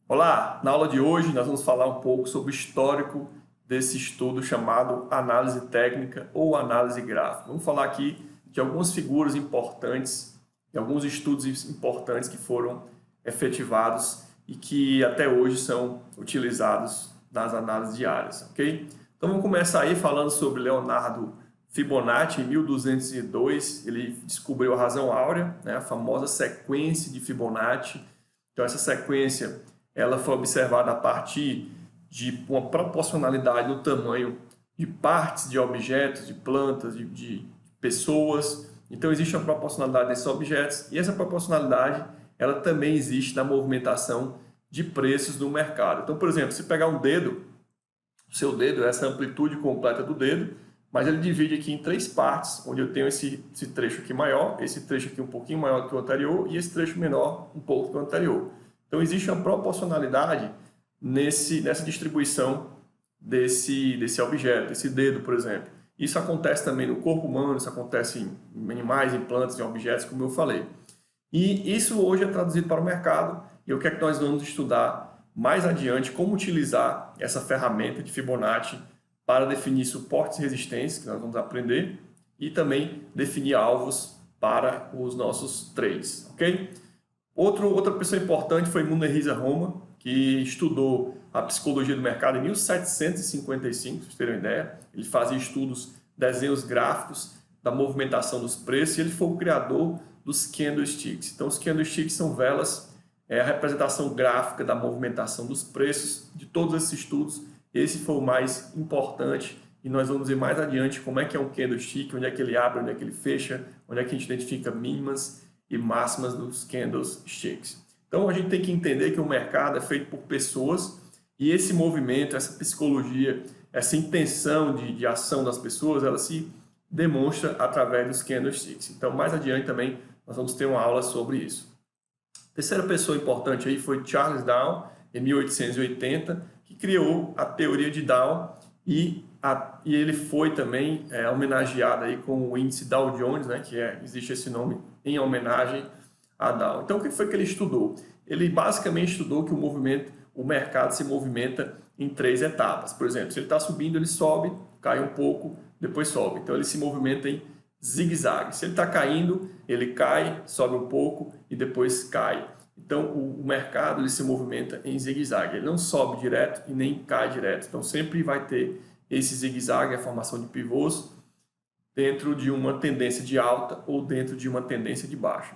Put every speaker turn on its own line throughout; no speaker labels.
Olá, na aula de hoje nós vamos falar um pouco sobre o histórico desse estudo chamado análise técnica ou análise gráfica. Vamos falar aqui de algumas figuras importantes, de alguns estudos importantes que foram efetivados e que até hoje são utilizados nas análises diárias, ok? Então vamos começar aí falando sobre Leonardo Fibonacci. Em 1202 ele descobriu a razão áurea, né, a famosa sequência de Fibonacci. Então essa sequência ela foi observada a partir de uma proporcionalidade no tamanho de partes de objetos, de plantas, de pessoas. Então existe uma proporcionalidade desses objetos e essa proporcionalidade ela também existe na movimentação de preços no mercado. Então, por exemplo, se pegar um dedo, o seu dedo é essa amplitude completa do dedo, mas ele divide aqui em três partes, onde eu tenho esse trecho aqui maior, esse trecho aqui um pouquinho maior que o anterior e esse trecho menor um pouco que o anterior. Então, existe uma proporcionalidade nessa distribuição desse objeto, desse dedo, por exemplo. Isso acontece também no corpo humano, isso acontece em animais, em plantas, em objetos, como eu falei. E isso hoje é traduzido para o mercado e o que é que nós vamos estudar mais adiante, como utilizar essa ferramenta de Fibonacci para definir suportes e resistências, que nós vamos aprender, e também definir alvos para os nossos trades, ok? Outra pessoa importante foi Munehisa Roma, que estudou a psicologia do mercado em 1755, para vocês terem uma ideia. Ele fazia estudos, desenhos gráficos da movimentação dos preços e ele foi o criador dos candlesticks. Então, os candlesticks são velas, é a representação gráfica da movimentação dos preços de todos esses estudos. Esse foi o mais importante e nós vamos ver mais adiante como é que é um candlestick, onde é que ele abre, onde é que ele fecha, onde é que a gente identifica mínimas e máximas dos candlesticks. Então a gente tem que entender que o mercado é feito por pessoas e esse movimento, essa psicologia, essa intenção de ação das pessoas, ela se demonstra através dos candlesticks. Então mais adiante também nós vamos ter uma aula sobre isso. A terceira pessoa importante aí foi Charles Dow, em 1880, que criou a teoria de Dow e ele foi também homenageado aí com o índice Dow Jones, né, existe esse nome em homenagem a Dow. Então, o que foi que ele estudou? Ele basicamente estudou que o mercado se movimenta em três etapas. Por exemplo, se ele está subindo, ele sobe, cai um pouco, depois sobe. Então, ele se movimenta em zigue-zague. Se ele está caindo, ele cai, sobe um pouco e depois cai. Então, o mercado ele se movimenta em zigue-zague. Ele não sobe direto e nem cai direto. Então, sempre vai ter esse zigue-zague, a formação de pivôs, dentro de uma tendência de alta ou dentro de uma tendência de baixa.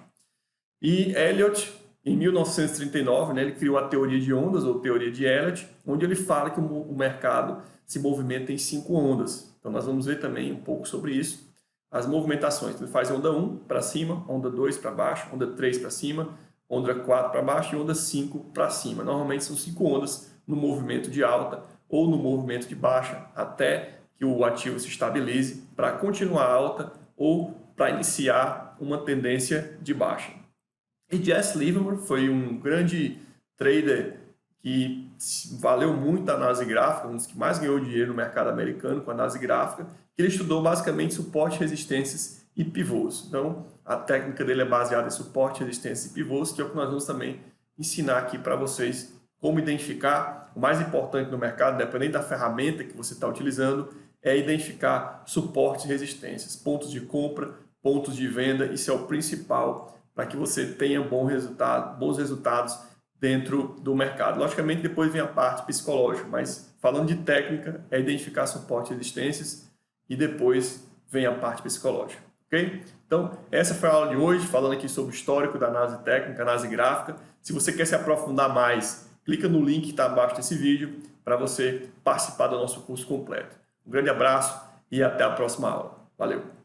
E Elliott, em 1939, né, ele criou a teoria de ondas, ou teoria de Elliott, onde ele fala que o mercado se movimenta em 5 ondas. Então, nós vamos ver também um pouco sobre isso. As movimentações, ele faz onda 1 para cima, onda 2 para baixo, onda 3 para cima, onda 4 para baixo e onda 5 para cima. Normalmente são 5 ondas no movimento de alta ou no movimento de baixa, até que o ativo se estabilize para continuar alta ou para iniciar uma tendência de baixa. E Jesse Livermore foi um grande trader que valeu muito a análise gráfica, um dos que mais ganhou dinheiro no mercado americano com a análise gráfica, que ele estudou basicamente suporte, resistências e pivôs. Então, a técnica dele é baseada em suporte, resistências e pivôs, que é o que nós vamos também ensinar aqui para vocês como identificar. O mais importante no mercado, dependendo da ferramenta que você está utilizando, é identificar suportes e resistências, pontos de compra, pontos de venda. Isso é o principal para que você tenha bons resultados dentro do mercado. Logicamente, depois vem a parte psicológica, mas falando de técnica, é identificar suporte e resistências e depois vem a parte psicológica, ok? Então, essa foi a aula de hoje, falando aqui sobre o histórico da análise técnica, análise gráfica. Se você quer se aprofundar mais, clica no link que está abaixo desse vídeo para você participar do nosso curso completo. Um grande abraço e até a próxima aula. Valeu!